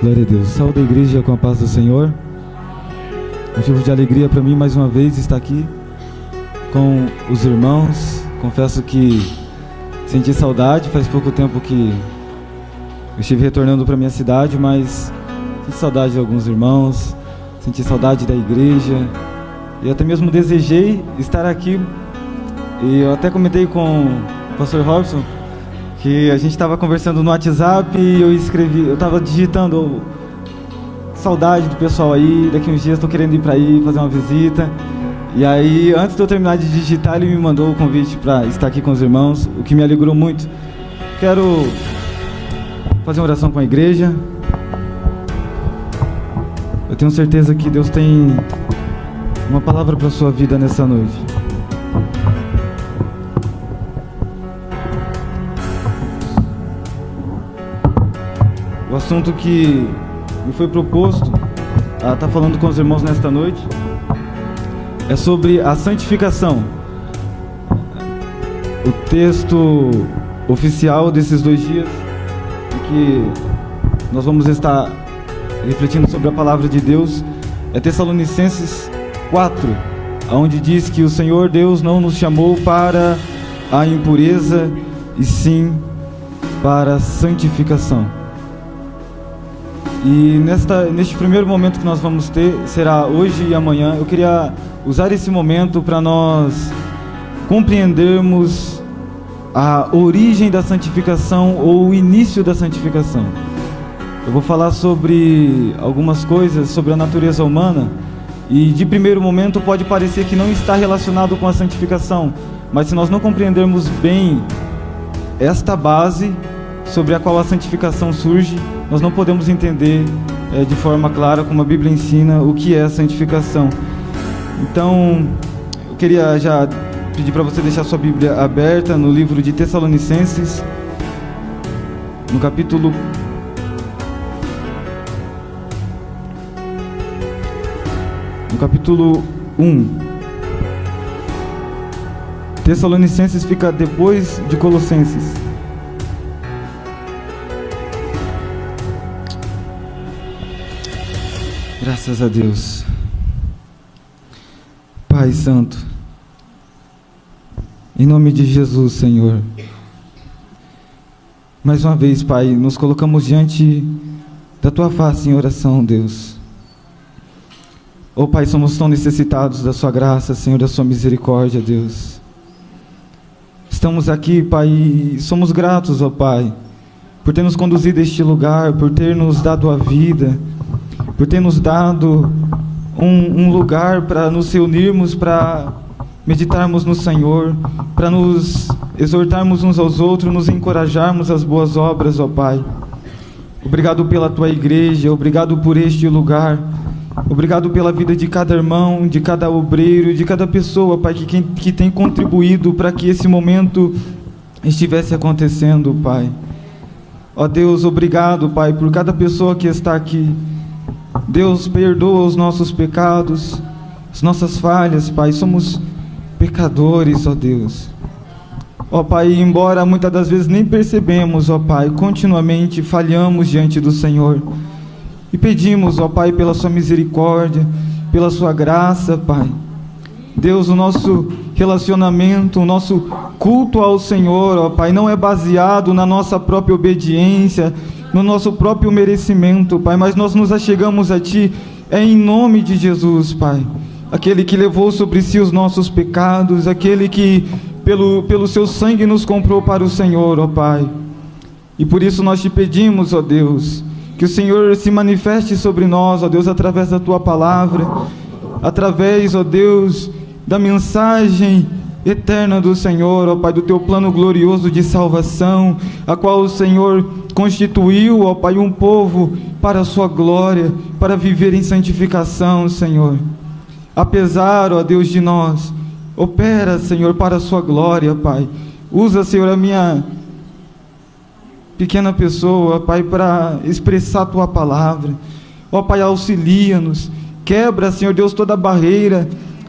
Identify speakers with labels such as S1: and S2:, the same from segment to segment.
S1: Glória a Deus. Saúde a igreja com a paz do Senhor. Motivo de alegria para mim mais uma vez estar aqui com os irmãos. Confesso que senti saudade, faz pouco tempo que eu estive retornando para minha cidade, mas senti saudade de alguns irmãos, senti saudade da igreja e até mesmo desejei estar aqui. E eu até comentei com o pastor Robson que a gente estava conversando no WhatsApp e eu estava digitando saudade do pessoal aí, daqui uns dias estou querendo ir para aí fazer uma visita. E aí, antes de eu terminar de digitar, ele me mandou o convite para estar aqui com os irmãos, o que me alegrou muito. Quero fazer uma oração com a igreja. Eu tenho certeza que Deus tem uma palavra para a sua vida nessa noite. O assunto que me foi proposto a estar falando com os irmãos nesta noite é sobre a santificação. O texto oficial desses 2 dias em que nós vamos estar refletindo sobre a palavra de Deus é Tessalonicenses 4, onde diz que o Senhor Deus não nos chamou para a impureza, e sim para a santificação. E neste primeiro momento que nós vamos ter, será hoje e amanhã, eu queria usar esse momento para nós compreendermos a origem da santificação ou o início da santificação. Eu vou falar sobre algumas coisas sobre a natureza humana e de primeiro momento pode parecer que não está relacionado com a santificação, mas se nós não compreendermos bem esta base sobre a qual a santificação surge, nós não podemos entender de forma clara, como a Bíblia ensina, o que é a santificação. Então, eu queria já pedir para você deixar sua Bíblia aberta no livro de Tessalonicenses, no capítulo 1. Tessalonicenses fica depois de Colossenses. Graças a Deus. Pai Santo, em nome de Jesus, Senhor, mais uma vez, Pai, nos colocamos diante da Tua face em oração, Deus. Oh, Pai, somos tão necessitados da Sua graça, Senhor, da Sua misericórdia, Deus. Estamos aqui, Pai, e somos gratos, ó Pai, por ter nos conduzido a este lugar, por ter nos dado a vida, por ter nos dado um lugar para nos reunirmos, para meditarmos no Senhor, para nos exortarmos uns aos outros, nos encorajarmos às boas obras, ó Pai. Obrigado pela Tua igreja, obrigado por este lugar, obrigado pela vida de cada irmão, de cada obreiro, de cada pessoa, Pai, que tem contribuído para que esse momento estivesse acontecendo, Pai. Ó Deus, obrigado, Pai, por cada pessoa que está aqui. Deus, perdoa os nossos pecados, as nossas falhas, Pai, somos pecadores, ó Deus. Ó Pai, embora muitas das vezes nem percebemos, ó Pai, continuamente falhamos diante do Senhor. E pedimos, ó Pai, pela Sua misericórdia, pela Sua graça, Pai. Deus, o nosso relacionamento, o nosso culto ao Senhor, ó Pai, não é baseado na nossa própria obediência, no nosso próprio merecimento, Pai, mas nós nos achegamos a Ti, em nome de Jesus, Pai, aquele que levou sobre si os nossos pecados, aquele que pelo Seu sangue nos comprou para o Senhor, ó Pai, e por isso nós Te pedimos, ó Deus, que o Senhor se manifeste sobre nós, ó Deus, através da Tua palavra, através, ó Deus, da mensagem eterna do Senhor, ó Pai, do Teu plano glorioso de salvação, a qual o Senhor constituiu, ó Pai, um povo para a Sua glória, para viver em santificação, Senhor. Apesar, ó Deus, de nós, opera, Senhor, para a Sua glória, Pai. Usa, Senhor, a minha pequena pessoa, Pai, para expressar a Tua palavra. Ó Pai, auxilia-nos, quebra, Senhor Deus, toda barreira,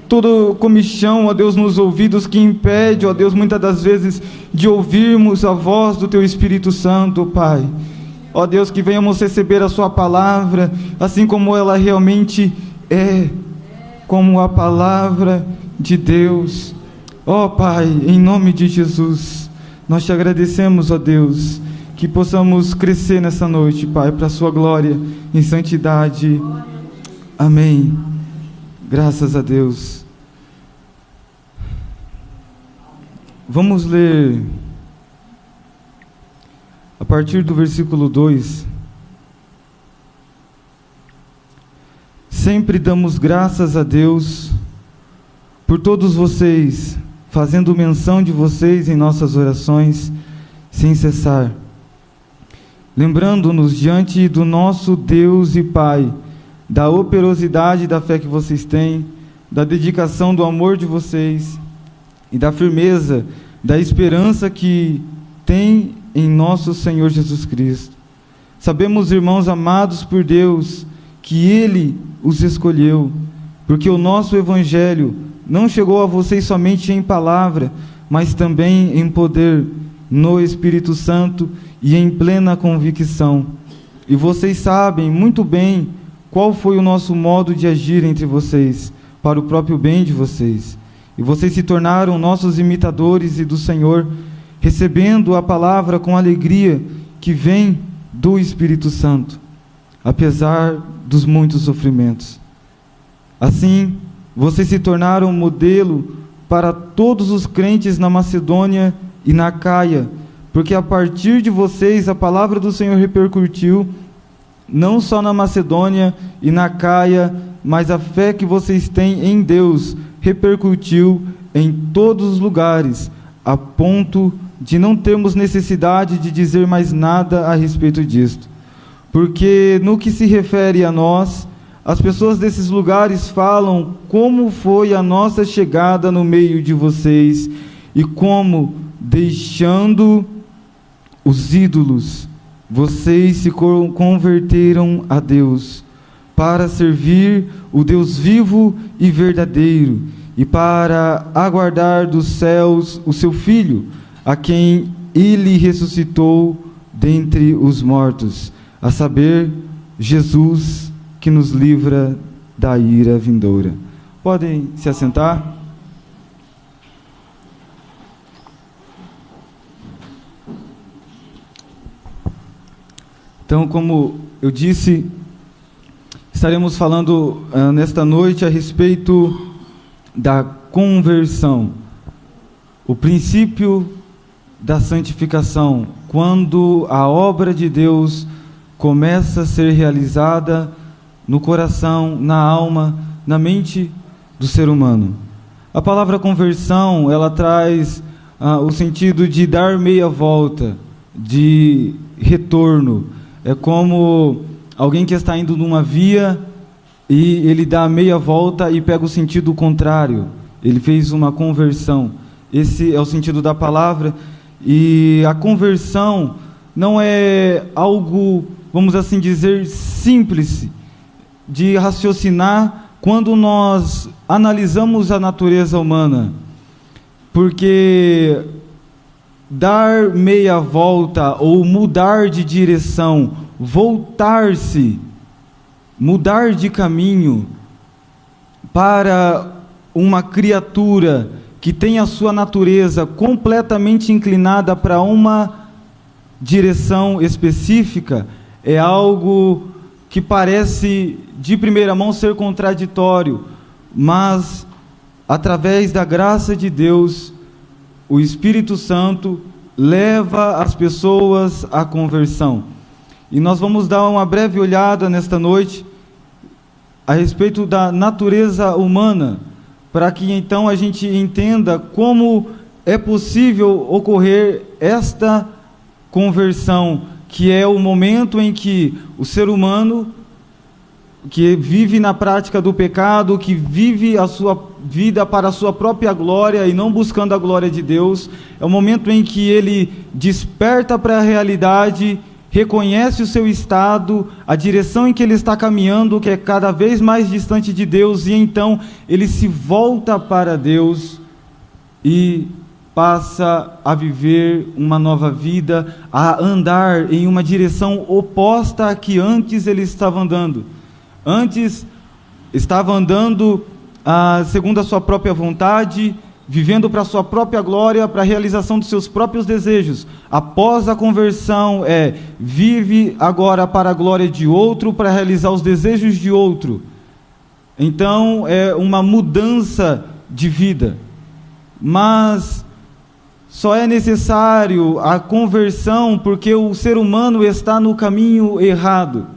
S1: todo comichão, ó Deus, nos ouvidos que impede, ó Deus, muitas das vezes de ouvirmos a voz do Teu Espírito Santo, Pai. Ó Deus, que venhamos receber a sua palavra, assim como ela realmente é, como a palavra de Deus. Ó Pai, em nome de Jesus, nós te agradecemos, ó Deus, que possamos crescer nessa noite, Pai, para a sua glória, em santidade. Amém. Graças a Deus. Vamos ler a partir do versículo 2. Sempre damos graças a Deus por todos vocês, fazendo menção de vocês em nossas orações, sem cessar, lembrando-nos diante do nosso Deus e Pai, da operosidade da fé que vocês têm, da dedicação do amor de vocês e da firmeza da esperança que tem em nosso Senhor Jesus Cristo. Sabemos, irmãos amados por Deus, que Ele os escolheu, porque o nosso Evangelho não chegou a vocês somente em palavra, mas também em poder, no Espírito Santo e em plena convicção. E vocês sabem muito bem qual foi o nosso modo de agir entre vocês, para o próprio bem de vocês. E vocês se tornaram nossos imitadores e do Senhor, recebendo a palavra com alegria que vem do Espírito Santo, apesar dos muitos sofrimentos. Assim, vocês se tornaram modelo para todos os crentes na Macedônia e na Acaia, porque a partir de vocês a palavra do Senhor repercutiu, não só na Macedônia e na Acaia, mas a fé que vocês têm em Deus repercutiu em todos os lugares, a ponto de não termos necessidade de dizer mais nada a respeito disto. Porque no que se refere a nós, as pessoas desses lugares falam como foi a nossa chegada no meio de vocês e como, deixando os ídolos, vocês se converteram a Deus para servir o Deus vivo e verdadeiro e para aguardar dos céus o seu Filho, a quem Ele ressuscitou dentre os mortos, a saber, Jesus, que nos livra da ira vindoura. Podem se assentar? Então, como eu disse, estaremos falando nesta noite a respeito da conversão, o princípio da santificação, quando a obra de Deus começa a ser realizada no coração, na alma, na mente do ser humano. A palavra conversão, ela traz o sentido de dar meia volta, de retorno. É como alguém que está indo numa via e ele dá meia volta e pega o sentido contrário. Ele fez uma conversão. Esse é o sentido da palavra. E a conversão não é algo, vamos assim dizer, simples de raciocinar quando nós analisamos a natureza humana. Porque dar meia volta ou mudar de direção, voltar-se, mudar de caminho para uma criatura que tem a sua natureza completamente inclinada para uma direção específica, é algo que parece de primeira mão ser contraditório, mas através da graça de Deus, o Espírito Santo leva as pessoas à conversão. E nós vamos dar uma breve olhada nesta noite a respeito da natureza humana, para que então a gente entenda como é possível ocorrer esta conversão, que é o momento em que o ser humano, que vive na prática do pecado, que vive a sua vida para a sua própria glória e não buscando a glória de Deus, é o momento em que ele desperta para a realidade, reconhece o seu estado, a direção em que ele está caminhando, que é cada vez mais distante de Deus, e então ele se volta para Deus e passa a viver uma nova vida, a andar em uma direção oposta à que antes ele estava andando. Antes estava andando segundo a sua própria vontade, vivendo para a sua própria glória, para a realização dos seus próprios desejos. Após a conversão, vive agora para a glória de outro, para realizar os desejos de outro. Então, é uma mudança de vida. Mas só é necessário a conversão porque o ser humano está no caminho errado.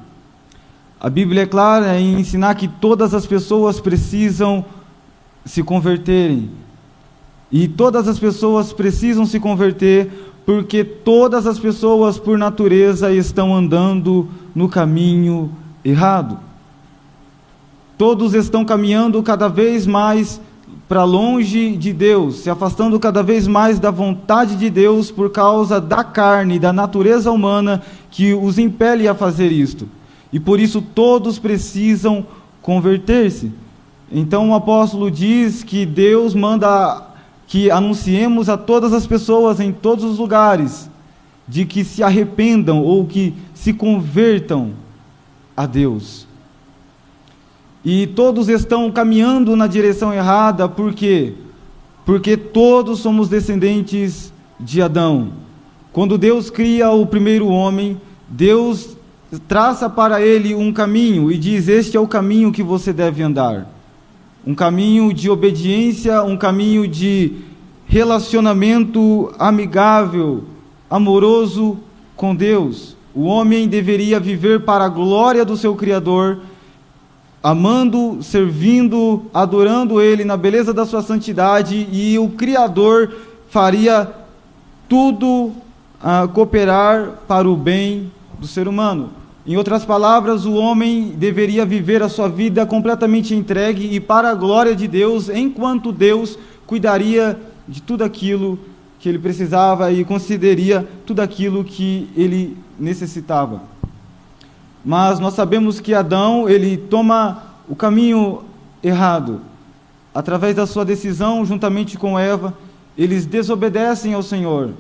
S1: A Bíblia é clara em ensinar que todas as pessoas precisam se converterem. E todas as pessoas precisam se converter porque todas as pessoas, por natureza, estão andando no caminho errado. Todos estão caminhando cada vez mais para longe de Deus, se afastando cada vez mais da vontade de Deus por causa da carne, da natureza humana que os impele a fazer isto. E por isso todos precisam converter-se. Então o apóstolo diz que Deus manda que anunciemos a todas as pessoas em todos os lugares de que se arrependam ou que se convertam a Deus. E todos estão caminhando na direção errada, por quê? Porque todos somos descendentes de Adão. Quando Deus cria o primeiro homem, Deus traça para ele um caminho e diz: este é o caminho que você deve andar. Um caminho de obediência, um caminho de relacionamento amigável, amoroso com Deus. O homem deveria viver para a glória do seu Criador, amando, servindo, adorando Ele na beleza da sua santidade, e o Criador faria tudo cooperar para o bem do ser humano. Em outras palavras, o homem deveria viver a sua vida completamente entregue e para a glória de Deus, enquanto Deus cuidaria de tudo aquilo que ele precisava e concederia tudo aquilo que ele necessitava. Mas nós sabemos que Adão, ele toma o caminho errado. Através da sua decisão, juntamente com Eva, eles desobedecem ao Senhor.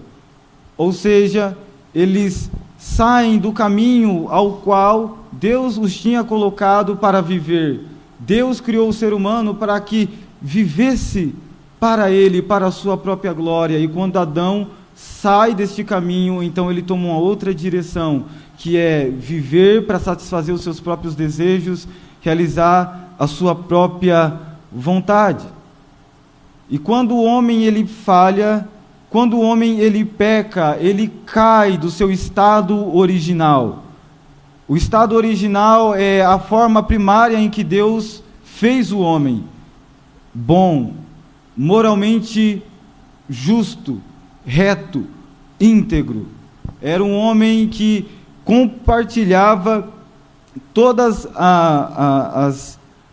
S1: Ou seja, eles saem do caminho ao qual Deus os tinha colocado para viver. Deus criou o ser humano para que vivesse para Ele, para a sua própria glória. E quando Adão sai deste caminho, então ele toma uma outra direção, que é viver para satisfazer os seus próprios desejos, realizar a sua própria vontade. E quando o homem ele falha, quando o homem ele peca, ele cai do seu estado original. O estado original é a forma primária em que Deus fez o homem: bom, moralmente justo, reto, íntegro. Era um homem que compartilhava todas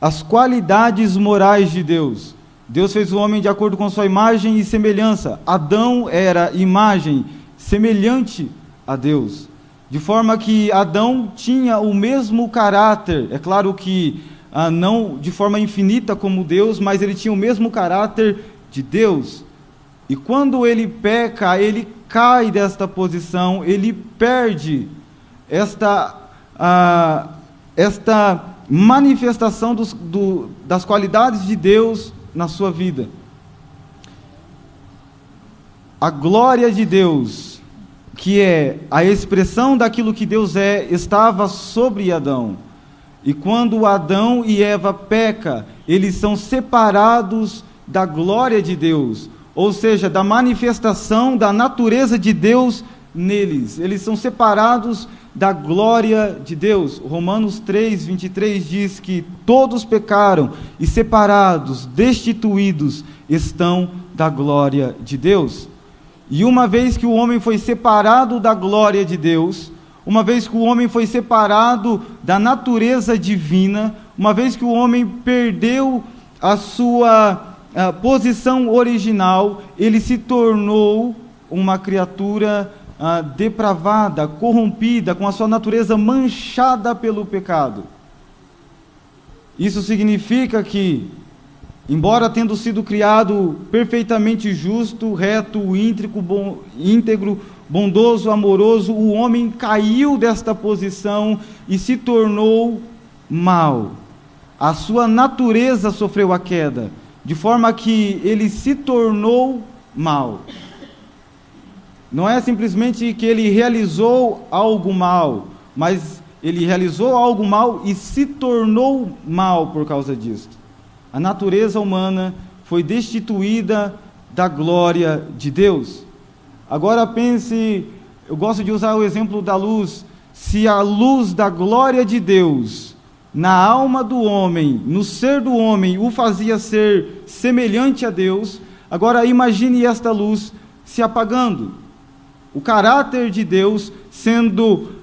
S1: as qualidades morais de Deus. Deus fez o homem de acordo com sua imagem e semelhança. Adão era imagem semelhante a Deus, de forma que Adão tinha o mesmo caráter. É claro que não de forma infinita como Deus, mas ele tinha o mesmo caráter de Deus. E quando ele peca, ele cai desta posição, ele perde esta manifestação das qualidades de Deus na sua vida. A glória de Deus, que é a expressão daquilo que Deus é, estava sobre Adão. E quando Adão e Eva pecam, eles são separados da glória de Deus, ou seja, da manifestação da natureza de Deus neles. Eles são separados da glória de Deus. Romanos 3:23 diz que todos pecaram e separados, destituídos estão da glória de Deus. E uma vez que o homem foi separado da glória de Deus, uma vez que o homem foi separado da natureza divina, uma vez que o homem perdeu a sua posição original, ele se tornou uma criatura depravada, corrompida, com a sua natureza manchada pelo pecado. Isso significa que Embora tendo sido criado perfeitamente justo, reto, íntegro, bondoso, amoroso, o homem caiu desta posição e se tornou mau. A sua natureza sofreu a queda, de forma que ele se tornou mau. Não é simplesmente que ele realizou algo mal, mas ele realizou algo mal e se tornou mal por causa disso. A natureza humana foi destituída da glória de Deus. Agora pense, eu gosto de usar o exemplo da luz. Se a luz da glória de Deus na alma do homem, no ser do homem, o fazia ser semelhante a Deus, agora imagine esta luz se apagando. O caráter de Deus sendo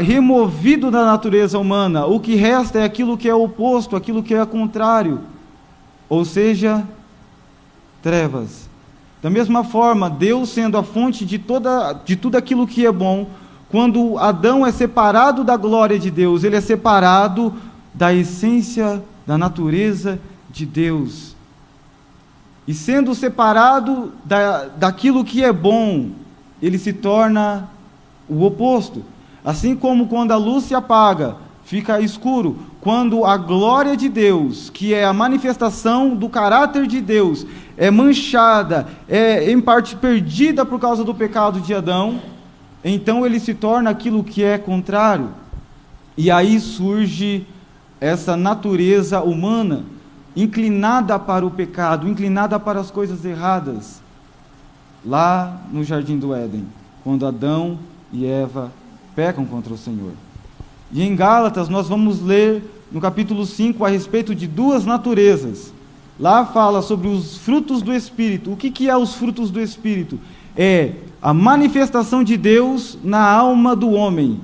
S1: removido da natureza humana. O que resta é aquilo que é oposto, aquilo que é contrário. Ou seja, trevas. Da mesma forma, Deus sendo a fonte de tudo aquilo que é bom, quando Adão é separado da glória de Deus, ele é separado da essência, da natureza de Deus. E sendo separado daquilo que é bom, ele se torna o oposto. Assim como quando a luz se apaga, fica escuro. Quando a glória de Deus, que é a manifestação do caráter de Deus, é manchada, é em parte perdida por causa do pecado de Adão, então ele se torna aquilo que é contrário. E aí surge essa natureza humana, inclinada para o pecado, inclinada para as coisas erradas, lá no Jardim do Éden, quando Adão e Eva pecam contra o Senhor. E em Gálatas nós vamos ler no capítulo 5 a respeito de duas naturezas. Lá fala sobre os frutos do Espírito. O que é os frutos do Espírito? É a manifestação de Deus na alma do homem.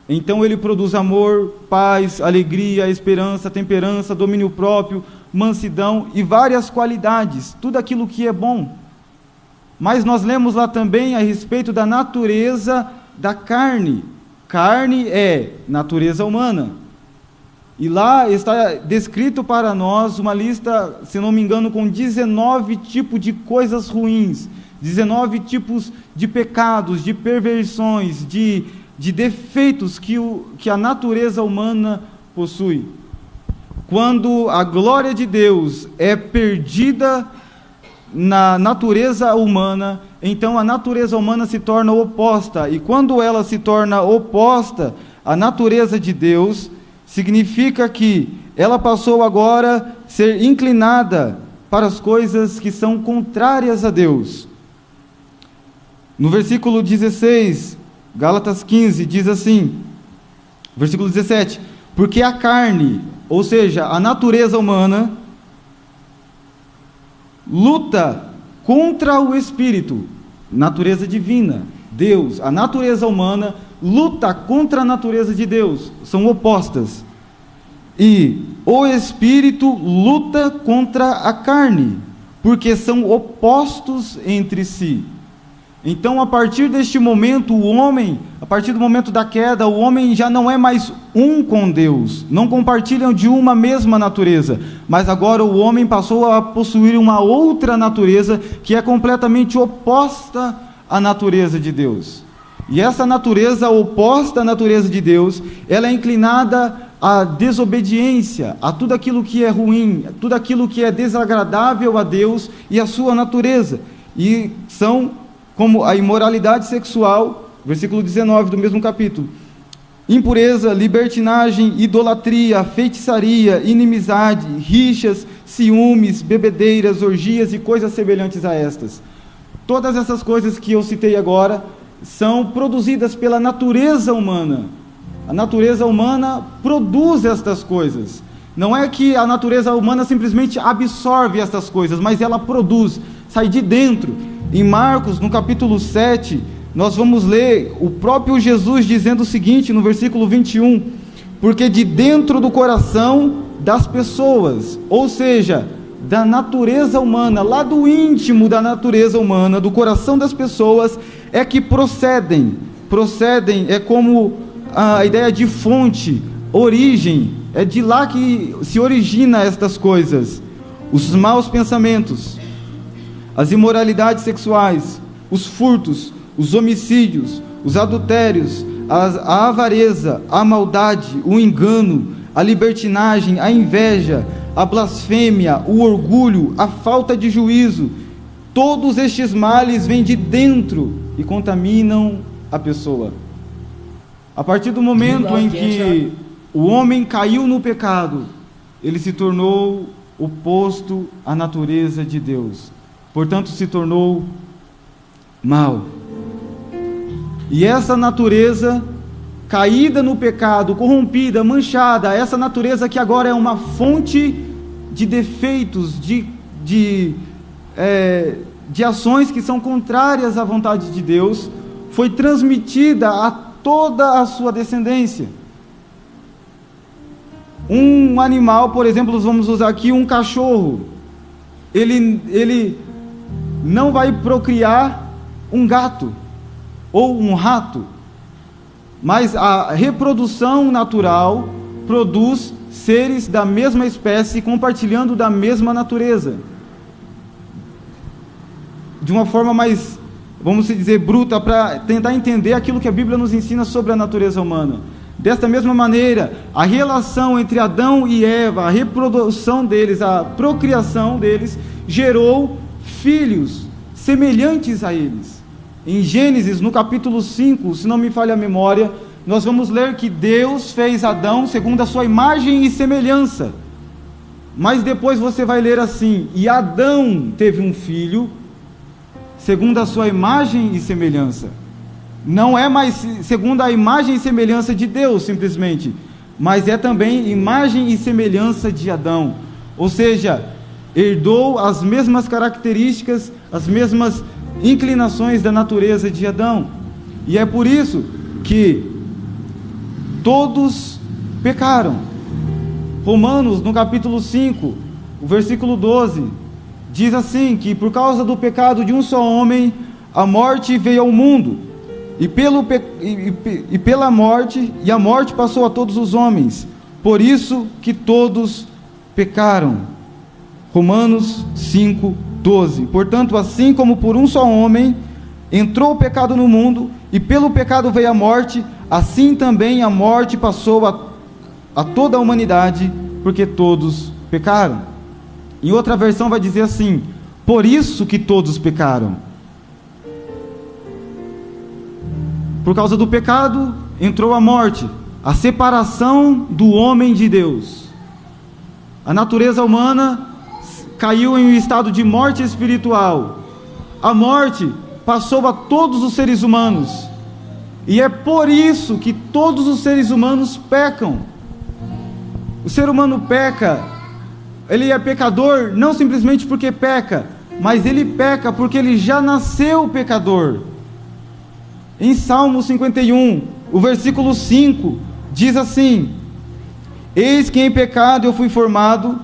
S1: Então ele produz amor, paz, alegria, esperança, temperança, domínio próprio, mansidão e várias qualidades, tudo aquilo que é bom. Mas nós lemos lá também a respeito da natureza da carne. Carne é natureza humana. E lá está descrito para nós uma lista, se não me engano, com 19 tipos de coisas ruins, 19 tipos de pecados, de perversões, de defeitos que a natureza humana possui. Quando a glória de Deus é perdida na natureza humana, então a natureza humana se torna oposta. E quando ela se torna oposta à natureza de Deus, significa que ela passou agora a ser inclinada para as coisas que são contrárias a Deus. No versículo 16, Gálatas 15, diz assim, versículo 17, porque a carne, ou seja, a natureza humana, luta contra o Espírito, natureza divina, Deus. A natureza humana luta contra a natureza de Deus, são opostas. E o Espírito luta contra a carne, porque são opostos entre si. Então, a partir deste momento, o homem, a partir do momento da queda, o homem já não é mais um com Deus, não compartilham de uma mesma natureza, mas agora o homem passou a possuir uma outra natureza, que é completamente oposta à natureza de Deus. E essa natureza oposta à natureza de Deus, ela é inclinada à desobediência, a tudo aquilo que é ruim, a tudo aquilo que é desagradável a Deus e à sua natureza. E são como a imoralidade sexual, versículo 19 do mesmo capítulo, impureza, libertinagem, idolatria, feitiçaria, inimizade, rixas, ciúmes, bebedeiras, orgias e coisas semelhantes a estas. Todas essas coisas que eu citei agora são produzidas pela natureza humana. A natureza humana produz estas coisas. Não é que a natureza humana simplesmente absorve estas coisas, mas ela produz, sai de dentro. Em Marcos, no capítulo 7, nós vamos ler o próprio Jesus dizendo o seguinte, no versículo 21, porque de dentro do coração das pessoas, ou seja, da natureza humana, lá do íntimo da natureza humana, do coração das pessoas, é que procedem é como a ideia de fonte, origem, é de lá que se origina estas coisas. os maus pensamentos, as imoralidades sexuais, os furtos, os homicídios, os adultérios, a avareza, a maldade, o engano, a libertinagem, a inveja, a blasfêmia, o orgulho, a falta de juízo. Todos estes males vêm de dentro e contaminam a pessoa. A partir do momento em que o homem caiu no pecado, ele se tornou oposto à natureza de Deus. Portanto, se tornou mal. E essa natureza caída no pecado, corrompida, manchada, essa natureza que agora é uma fonte de defeitos, de ações que são contrárias à vontade de Deus, foi transmitida a toda a sua descendência. Um animal, por exemplo, vamos usar aqui um cachorro, ele não vai procriar um gato ou um rato, mas a reprodução natural produz seres da mesma espécie compartilhando da mesma natureza. De uma forma mais, vamos dizer, bruta, para tentar entender aquilo que a Bíblia nos ensina sobre a natureza humana. Desta mesma maneira, a relação entre Adão e Eva, a reprodução deles, a procriação deles, gerou filhos semelhantes a eles. Em Gênesis, no capítulo 5, se não me falha a memória, nós vamos ler que Deus fez Adão segundo a sua imagem e semelhança. Mas depois você vai ler assim: e Adão teve um filho segundo a sua imagem e semelhança. Não é mais segundo a imagem e semelhança de Deus, simplesmente, mas é também imagem e semelhança de Adão. Ou seja, herdou as mesmas características, as mesmas inclinações da natureza de Adão. E é por isso que todos pecaram. Romanos, no capítulo 5, o versículo 12, diz assim, que por causa do pecado de um só homem, a morte veio ao mundo, e pela morte, e a morte passou a todos os homens, por isso que todos pecaram. Romanos 5, 12. Portanto, assim como por um só homem entrou o pecado no mundo, e pelo pecado veio a morte, assim também a morte passou a toda a humanidade, porque todos pecaram. Em outra versão vai dizer assim: por isso que todos pecaram. Por causa do pecado entrou a morte, a separação do homem de Deus. A natureza humana caiu em um estado de morte espiritual. A morte passou a todos os seres humanos. E é por isso que todos os seres humanos pecam. O ser humano peca, ele é pecador não simplesmente porque peca, mas ele peca porque ele já nasceu pecador. Em Salmo 51, o versículo 5, diz assim: eis que em pecado eu fui formado,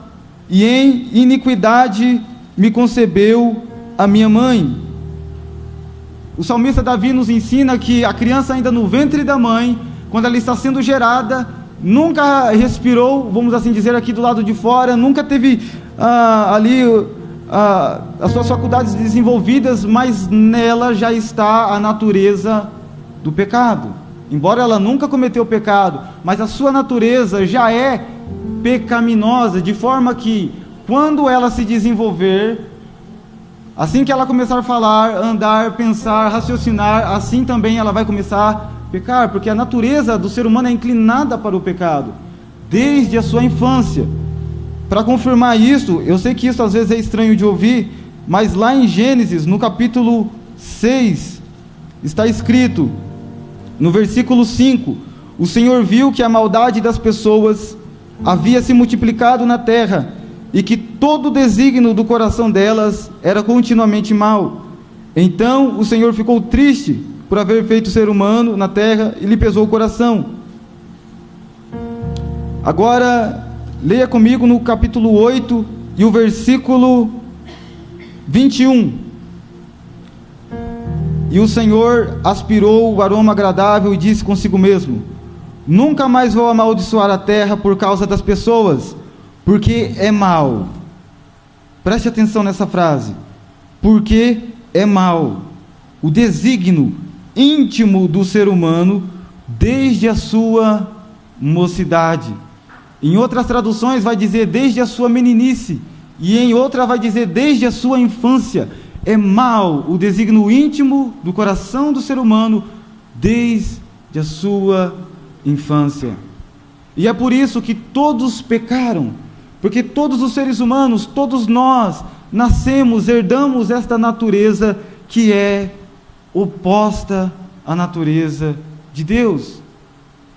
S1: e em iniquidade me concebeu a minha mãe. O salmista Davi nos ensina que a criança ainda no ventre da mãe, quando ela está sendo gerada, nunca respirou, vamos assim dizer aqui do lado de fora, nunca teve as suas faculdades desenvolvidas, mas nela já está a natureza do pecado. Embora ela nunca cometeu pecado, mas a sua natureza já é pecaminosa, de forma que quando ela se desenvolver, assim que ela começar a falar, andar, pensar, raciocinar, assim também ela vai começar a pecar, porque a natureza do ser humano é inclinada para o pecado, desde a sua infância. Para confirmar isso, eu sei que isso às vezes é estranho de ouvir, mas lá em Gênesis, no capítulo 6, está escrito, no versículo 5, o Senhor viu que a maldade das pessoas havia se multiplicado na terra, e que todo o desígnio do coração delas era continuamente mau. Então o Senhor ficou triste por haver feito o ser humano na terra, e lhe pesou o coração. Agora, leia comigo no capítulo 8 e o versículo 21. E o Senhor aspirou o aroma agradável e disse consigo mesmo: nunca mais vou amaldiçoar a terra por causa das pessoas, porque é mal. Preste atenção nessa frase. Porque é mau o desígnio íntimo do ser humano desde a sua mocidade. Em outras traduções vai dizer desde a sua meninice, e em outra vai dizer desde a sua infância. É mau o desígnio íntimo do coração do ser humano desde a sua infância. E é por isso que todos pecaram, porque todos os seres humanos, todos nós, nascemos, herdamos esta natureza que é oposta à natureza de Deus.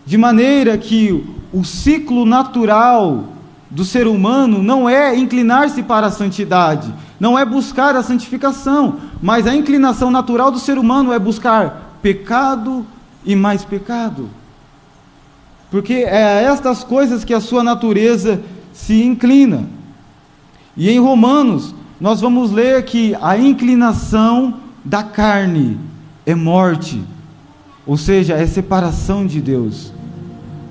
S1: De maneira que o ciclo natural do ser humano não é inclinar-se para a santidade, não é buscar a santificação, mas a inclinação natural do ser humano é buscar pecado e mais pecado. Porque é a estas coisas que a sua natureza se inclina. E em Romanos, nós vamos ler que a inclinação da carne é morte, ou seja, é separação de Deus,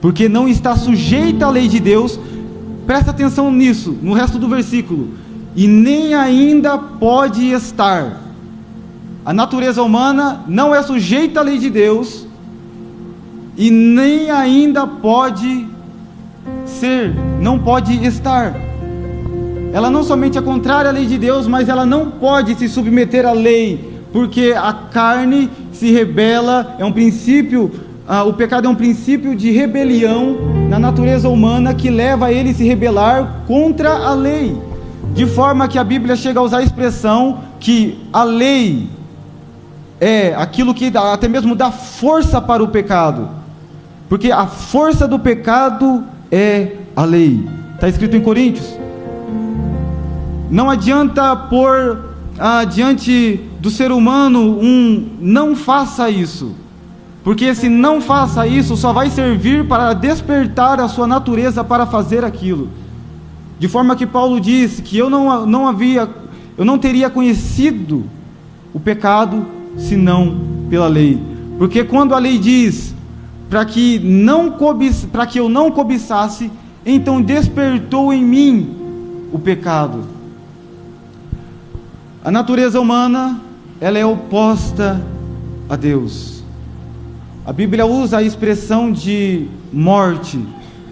S1: porque não está sujeita à lei de Deus. Presta atenção nisso, no resto do versículo. E nem ainda pode estar. A natureza humana não é sujeita à lei de Deus, e nem ainda pode ser, não pode estar. Ela não somente é contrária à lei de Deus, mas ela não pode se submeter à lei, porque a carne se rebela, é um princípio, o pecado é um princípio de rebelião na natureza humana que leva a ele se rebelar contra a lei, de forma que a Bíblia chega a usar a expressão que a lei é aquilo que até mesmo dá força para o pecado, porque a força do pecado é a lei. Está escrito em Coríntios. Não adianta pôr diante do ser humano não faça isso, porque esse não faça isso só vai servir para despertar a sua natureza para fazer aquilo. De forma que Paulo disse que eu não teria conhecido o pecado senão pela lei, porque quando a lei diz para que eu não cobiçasse, então despertou em mim o pecado. A natureza humana, ela é oposta a Deus. A Bíblia usa a expressão de morte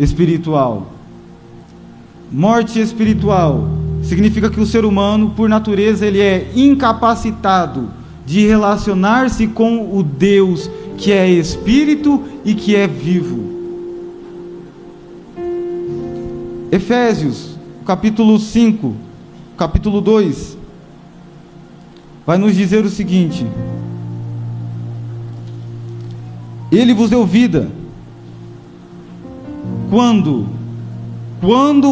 S1: espiritual. Morte espiritual significa que o ser humano, por natureza, ele é incapacitado de relacionar-se com o Deus que é espírito e que é vivo. Efésios, capítulo 5, capítulo 2, vai nos dizer o seguinte: Ele vos deu vida quando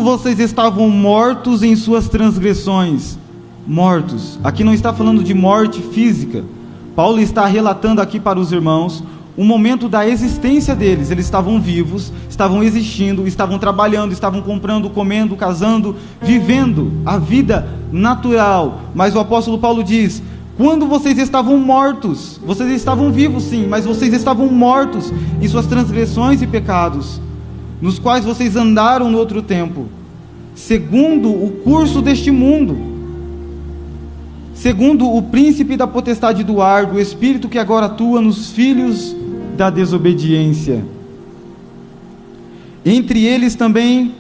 S1: vocês estavam mortos em suas transgressões. Mortos, aqui não está falando de morte física. Paulo está relatando aqui para os irmãos o momento da existência deles. Eles estavam vivos, estavam existindo, estavam trabalhando, estavam comprando, comendo, casando, vivendo a vida natural. Mas o apóstolo Paulo diz: quando vocês estavam mortos, vocês estavam vivos sim, mas vocês estavam mortos em suas transgressões e pecados, nos quais vocês andaram no outro tempo, segundo o curso deste mundo, segundo o príncipe da potestade do ar, do espírito que agora atua nos filhos da desobediência. Entre eles também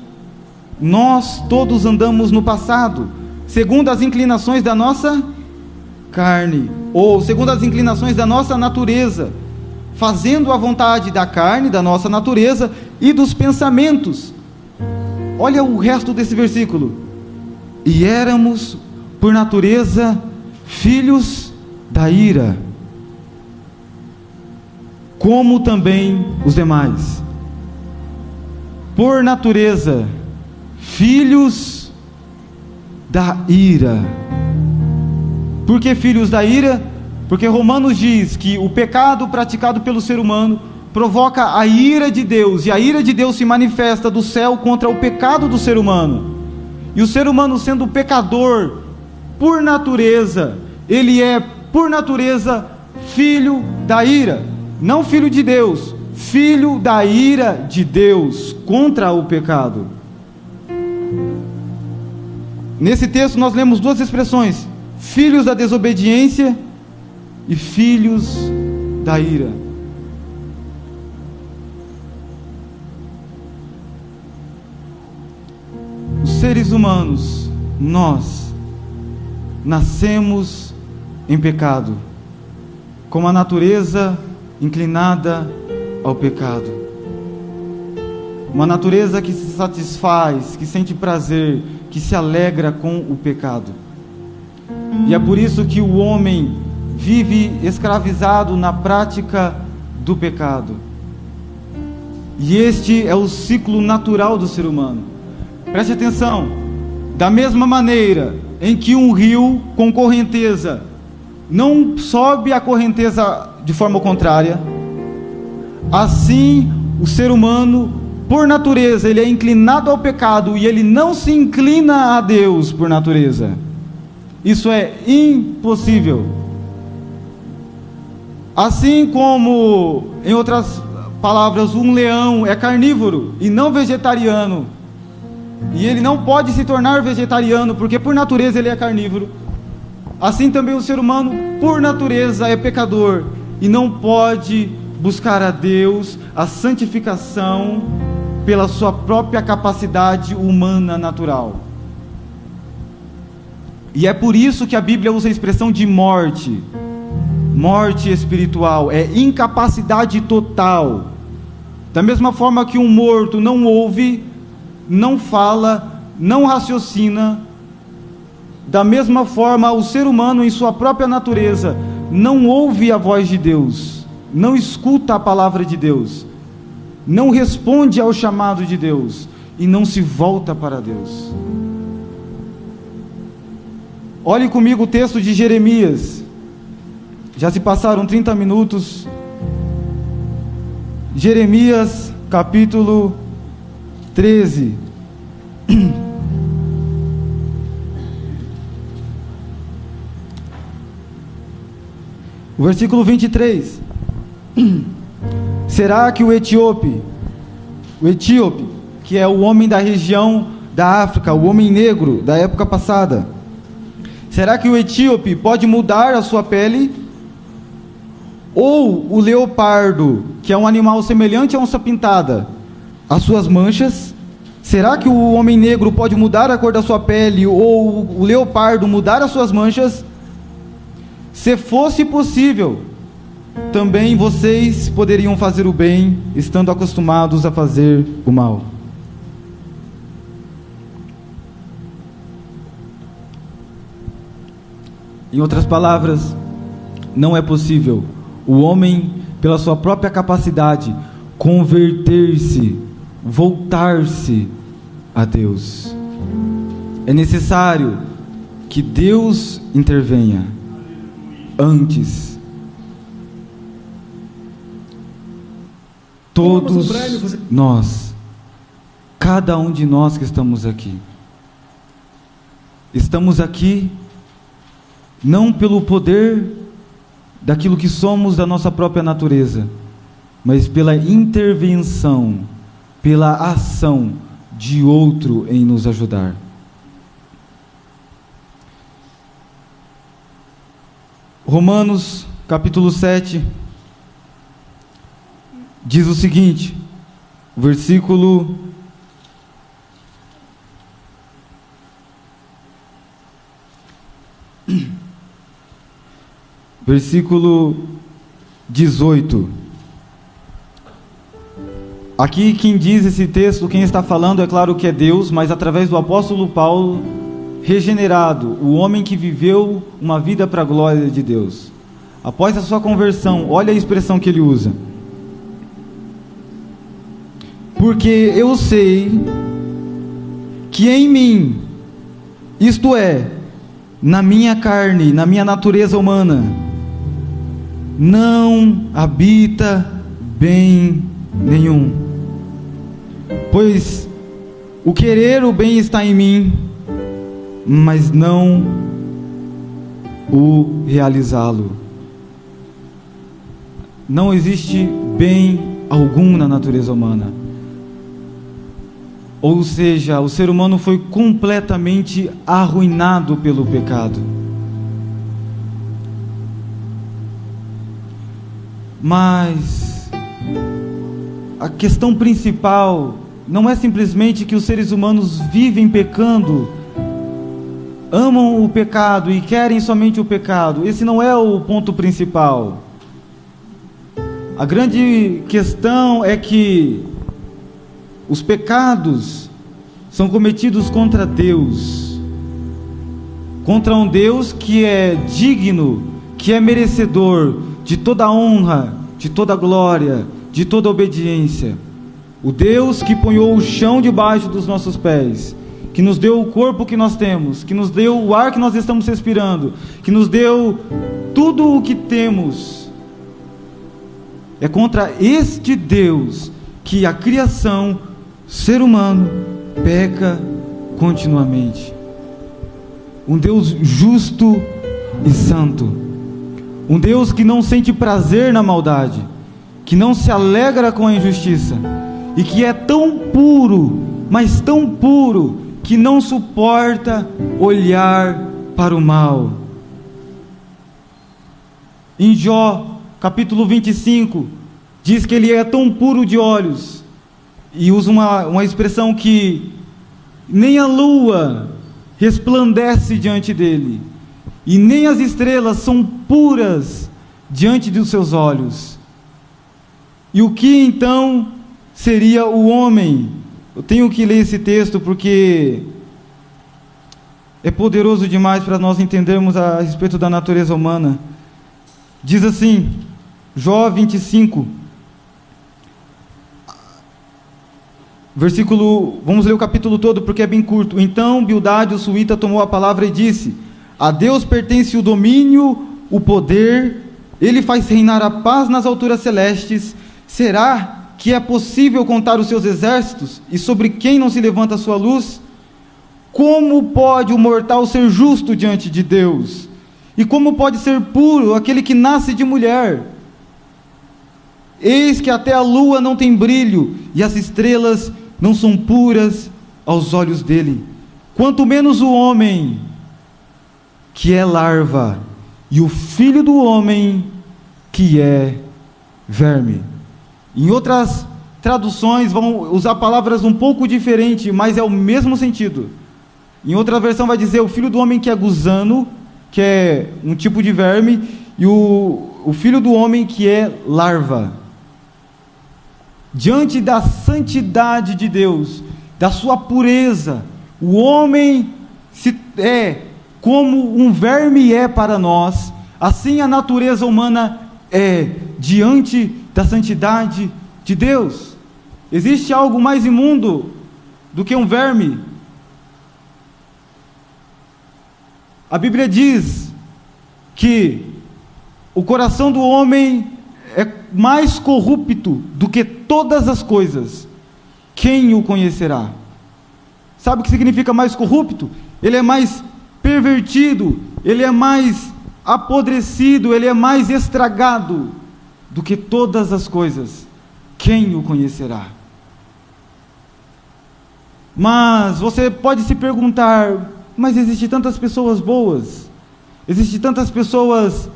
S1: nós todos andamos no passado, segundo as inclinações da nossa carne, ou segundo as inclinações da nossa natureza, fazendo a vontade da carne, da nossa natureza e dos pensamentos. Olha o resto desse versículo: e éramos por natureza filhos da ira, como também os demais. Por natureza filhos da ira. Por que filhos da ira? Porque Romanos diz que o pecado praticado pelo ser humano provoca a ira de Deus, e a ira de Deus se manifesta do céu contra o pecado do ser humano. E o ser humano, sendo pecador por natureza, ele é por natureza filho da ira, não filho de Deus, filho da ira de Deus contra o pecado. Nesse texto nós lemos duas expressões: filhos da desobediência e filhos da ira. Os seres humanos, nós nascemos em pecado, com a natureza inclinada ao pecado, uma natureza que se satisfaz, que sente prazer, que se alegra com o pecado. E é por isso que o homem vive escravizado na prática do pecado. E este é o ciclo natural do ser humano. Preste atenção: da mesma maneira em que um rio com correnteza não sobe a correnteza de forma contrária, assim o ser humano, por natureza, ele é inclinado ao pecado e ele não se inclina a Deus por natureza. Isso é impossível. Assim como, em outras palavras, um leão é carnívoro e não vegetariano, e ele não pode se tornar vegetariano porque por natureza ele é carnívoro, assim também o ser humano por natureza é pecador e não pode buscar a Deus, a santificação, pela sua própria capacidade humana natural. E é por isso que a Bíblia usa a expressão de morte. Morte espiritual é incapacidade total. Da mesma forma que um morto não ouve, não fala, não raciocina, da mesma forma o ser humano em sua própria natureza não ouve a voz de Deus, não escuta a palavra de Deus, não responde ao chamado de Deus e não se volta para Deus. Olhe comigo o texto de Jeremias. Já se passaram 30 minutos. Jeremias, capítulo 13. O versículo 23. Será que o etíope, que é o homem da região da África, o homem negro da época passada, será que o etíope pode mudar a sua pele? Ou o leopardo, que é um animal semelhante a onça pintada, as suas manchas? Será que o homem negro pode mudar a cor da sua pele, ou o leopardo mudar as suas manchas? Se fosse possível, também vocês poderiam fazer o bem, estando acostumados a fazer o mal. Em outras palavras, não é possível o homem, pela sua própria capacidade, converter-se, voltar-se a Deus. É necessário que Deus intervenha antes. Todos nós, cada um de nós que estamos aqui não pelo poder daquilo que somos da nossa própria natureza, mas pela intervenção, pela ação de outro em nos ajudar. Romanos capítulo 7 diz o seguinte, versículo 18. Aqui quem diz esse texto, quem está falando, é claro que é Deus, mas através do apóstolo Paulo, regenerado, o homem que viveu uma vida para a glória de Deus. Após a sua conversão, olha a expressão que ele usa: porque eu sei que em mim, isto é, na minha carne, na minha natureza humana, não habita bem nenhum. Pois o querer o bem está em mim, mas não o realizá-lo. Não existe bem algum na natureza humana. Ou seja, o ser humano foi completamente arruinado pelo pecado. Mas a questão principal não é simplesmente que os seres humanos vivem pecando, amam o pecado e querem somente o pecado. Esse não é o ponto principal. A grande questão é que os pecados são cometidos contra Deus, contra um Deus que é digno, que é merecedor de toda honra, de toda glória, de toda obediência. O Deus que ponhou o chão debaixo dos nossos pés, que nos deu o corpo que nós temos, que nos deu o ar que nós estamos respirando, que nos deu tudo o que temos. É contra este Deus que a criação, ser humano, peca continuamente. Um Deus justo e santo. Um Deus que não sente prazer na maldade, que não se alegra com a injustiça, e que é tão puro, mas tão puro, que não suporta olhar para o mal. Em Jó, capítulo 25, diz que ele é tão puro de olhos, e usa uma expressão que nem a lua resplandece diante dele, e nem as estrelas são puras diante dos seus olhos. E o que então seria o homem? Eu tenho que ler esse texto porque é poderoso demais para nós entendermos a respeito da natureza humana. Diz assim, Jó 25, versículo, vamos ler o capítulo todo porque é bem curto. Então Bildade o suíta tomou a palavra e disse: a Deus pertence o domínio, o poder, Ele faz reinar a paz nas alturas celestes. Será que é possível contar os seus exércitos, e sobre quem não se levanta a sua luz? Como pode o mortal ser justo diante de Deus? E como pode ser puro aquele que nasce de mulher? Eis que até a lua não tem brilho, e as estrelas não são puras aos olhos dele. Quanto menos o homem, que é larva, e o filho do homem, que é verme. Em outras traduções vão usar palavras um pouco diferentes, mas é o mesmo sentido. Em outra versão vai dizer o filho do homem, que é gusano, que é um tipo de verme, e o filho do homem, que é larva. Diante da santidade de Deus, da sua pureza, o homem é como um verme é para nós, assim a natureza humana é diante da santidade de Deus. Existe algo mais imundo do que um verme? A Bíblia diz que o coração do homem é mais corrupto do que todas as coisas. Quem o conhecerá? Sabe o que significa mais corrupto? Ele é mais pervertido, ele é mais apodrecido, ele é mais estragado do que todas as coisas. Quem o conhecerá? Mas você pode se perguntar, mas existem tantas pessoas boas, existem tantas pessoas,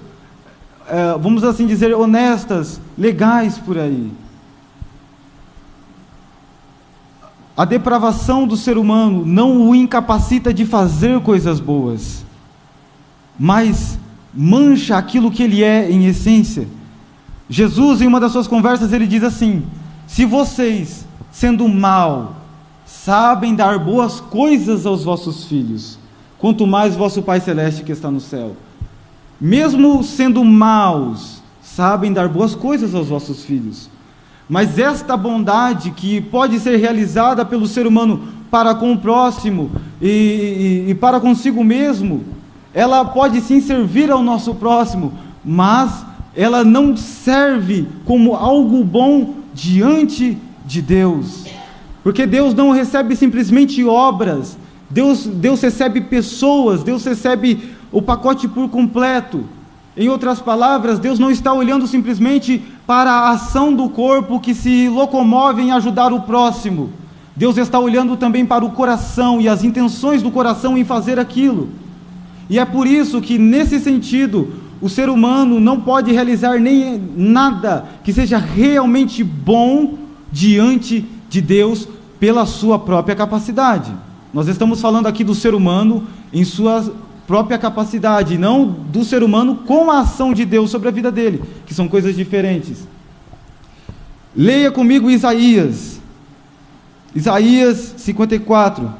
S1: vamos assim dizer, honestas, legais por aí. A depravação do ser humano não o incapacita de fazer coisas boas, mas mancha aquilo que ele é em essência. Jesus, em uma das suas conversas, ele diz assim: se vocês, sendo mal, sabem dar boas coisas aos vossos filhos, quanto mais vosso Pai Celeste que está no céu. Mesmo sendo maus, sabem dar boas coisas aos vossos filhos. Mas esta bondade que pode ser realizada pelo ser humano para com o próximo e para consigo mesmo, ela pode sim servir ao nosso próximo, mas ela não serve como algo bom diante de Deus. Porque Deus não recebe simplesmente obras, Deus recebe pessoas, Deus recebe o pacote por completo. Em outras palavras, Deus não está olhando simplesmente para a ação do corpo que se locomove em ajudar o próximo, Deus está olhando também para o coração e as intenções do coração em fazer aquilo. E é por isso que, nesse sentido, o ser humano não pode realizar nem nada que seja realmente bom diante de Deus pela sua própria capacidade. Nós estamos falando aqui do ser humano em sua própria capacidade, não do ser humano com a ação de Deus sobre a vida dele, que são coisas diferentes. Leia comigo Isaías 54.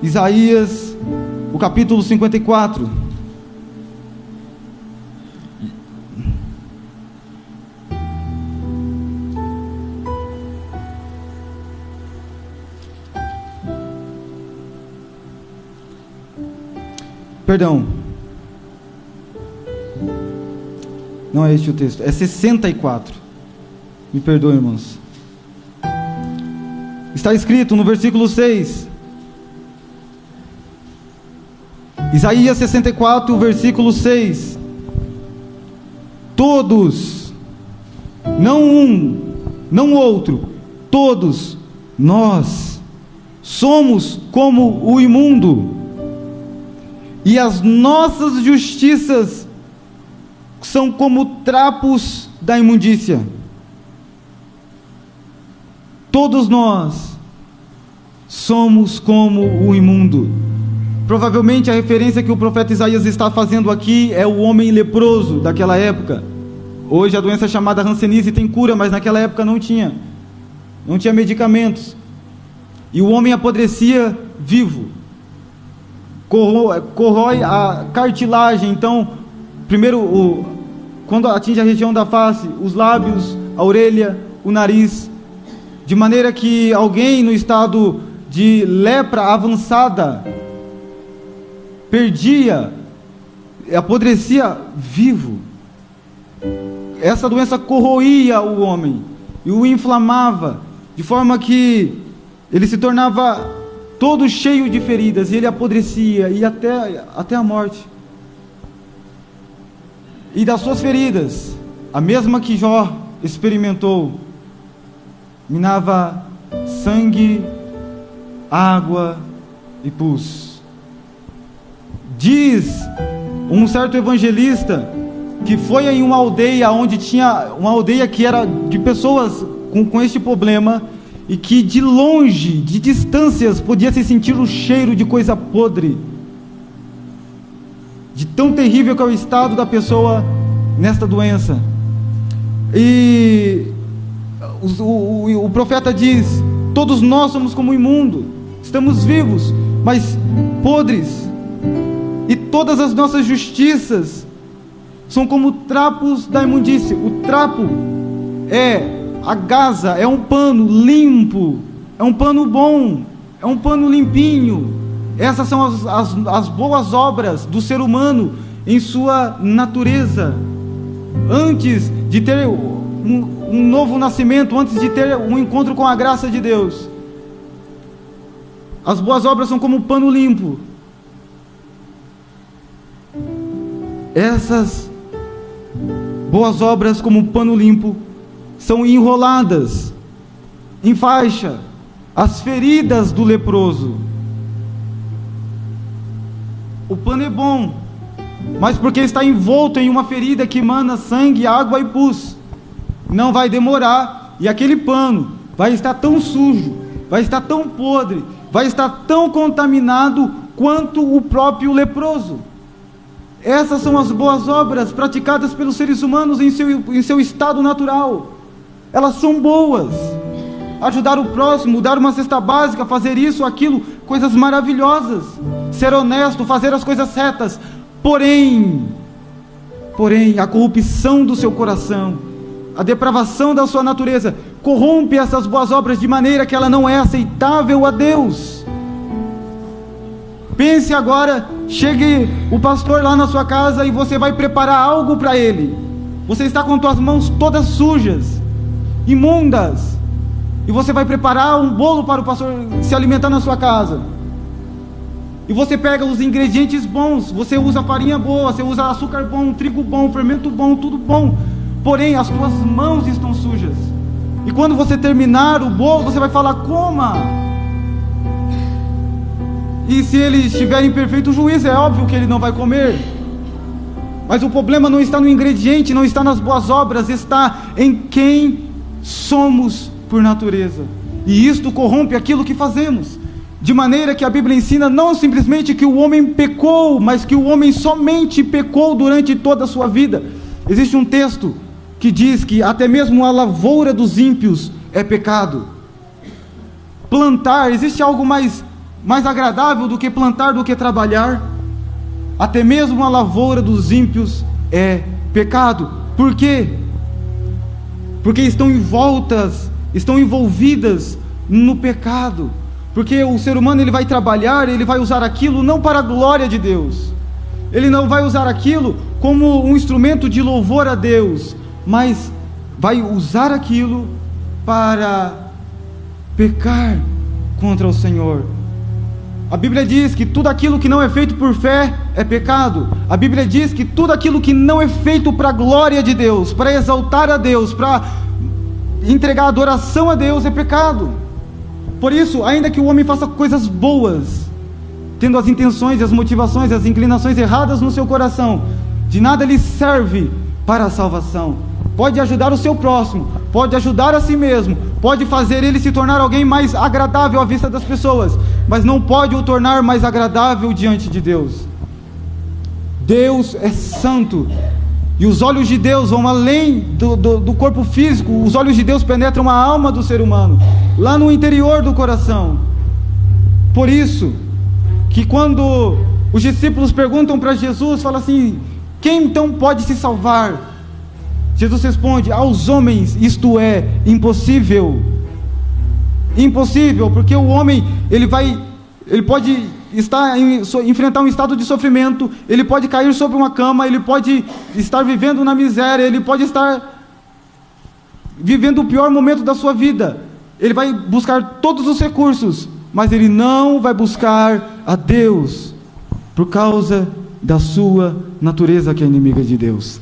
S1: Isaías, o capítulo 54. Perdão. Não é este o texto, é 64. Me perdoe, irmãos. Está escrito no versículo 6. Isaías 64, versículo 6. Todos, não um, não outro, todos nós somos como o imundo, e as nossas justiças são como trapos da imundícia. Todos nós somos como o imundo. Provavelmente a referência que o profeta Isaías está fazendo aqui é o homem leproso daquela época. Hoje a doença chamada hanseníase tem cura, mas naquela época não tinha medicamentos. E o homem apodrecia vivo, corrói a cartilagem. Então, primeiro, quando atinge a região da face, os lábios, a orelha, o nariz, de maneira que alguém no estado de lepra avançada apodrecia vivo. Essa doença corroía o homem e o inflamava, de forma que ele se tornava todo cheio de feridas, e ele apodrecia, e até a morte. E das suas feridas, a mesma que Jó experimentou, minava sangue, água e pus. Diz um certo evangelista que foi em uma aldeia onde tinha uma aldeia que era de pessoas com este problema, e que de longe, de distâncias, podia se sentir o cheiro de coisa podre, de tão terrível que é o estado da pessoa nesta doença. E o profeta diz: todos nós somos como o imundo, estamos vivos, mas podres, e todas as nossas justiças são como trapos da imundícia. O trapo é a gaza, é um pano limpo, é um pano bom, é um pano limpinho. Essas são as boas obras do ser humano em sua natureza, antes de ter um novo nascimento, antes de ter um encontro com a graça de Deus. As boas obras são como um pano limpo. Essas boas obras, como um pano limpo, são enroladas em faixa as feridas do leproso. O pano é bom, mas porque está envolto em uma ferida que emana sangue, água e pus, não vai demorar, e aquele pano vai estar tão sujo, vai estar tão podre, vai estar tão contaminado quanto o próprio leproso. Essas são as boas obras praticadas pelos seres humanos em seu estado natural. Elas são boas. Ajudar o próximo, dar uma cesta básica, fazer isso, aquilo, coisas maravilhosas. Ser honesto, fazer as coisas certas. Porém, a corrupção do seu coração, a depravação da sua natureza, corrompe essas boas obras de maneira que ela não é aceitável a Deus. Pense agora, chegue o pastor lá na sua casa e você vai preparar algo para ele. Você está com suas mãos todas sujas, imundas, e você vai preparar um bolo para o pastor se alimentar na sua casa. E você pega os ingredientes bons, você usa farinha boa, você usa açúcar bom, trigo bom, fermento bom, tudo bom. porém as tuas mãos estão sujas. E quando você terminar o bolo, você vai falar: coma. E se ele estiver em perfeito juízo, é óbvio que ele não vai comer. Mas o problema não está no ingrediente, não está nas boas obras, está em quem somos por natureza. E isto corrompe aquilo que fazemos. De maneira que a Bíblia ensina não simplesmente que o homem pecou, mas que o homem somente pecou durante toda a sua vida. Existe um texto que diz que até mesmo a lavoura dos ímpios é pecado. Plantar, existe algo mais agradável do que plantar, do que trabalhar? Até mesmo a lavoura dos ímpios é pecado. Por quê? Porque estão envolvidas no pecado. Porque o ser humano, ele vai trabalhar, ele vai usar aquilo não para a glória de Deus. Ele não vai usar aquilo como um instrumento de louvor a Deus, mas vai usar aquilo para pecar contra o Senhor. A Bíblia diz que tudo aquilo que não é feito por fé é pecado. A Bíblia diz que tudo aquilo que não é feito para a glória de Deus, para exaltar a Deus, para entregar adoração a Deus, é pecado. Por isso, ainda que o homem faça coisas boas, tendo as intenções, as motivações, as inclinações erradas no seu coração, de nada lhe serve para a salvação. Pode ajudar o seu próximo, pode ajudar a si mesmo, pode fazer ele se tornar alguém mais agradável à vista das pessoas, mas não pode o tornar mais agradável diante de Deus. Deus é santo, e os olhos de Deus vão além do corpo físico. Os olhos de Deus penetram a alma do ser humano, lá no interior do coração. Por isso que quando os discípulos perguntam para Jesus, fala assim: quem então pode se salvar? Jesus responde: aos homens isto é impossível. Impossível, porque o homem, ele pode enfrentar um estado de sofrimento, ele pode cair sobre uma cama, ele pode estar vivendo na miséria, ele pode estar vivendo o pior momento da sua vida. Ele vai buscar todos os recursos, mas ele não vai buscar a Deus, por causa da sua natureza, que é inimiga de Deus.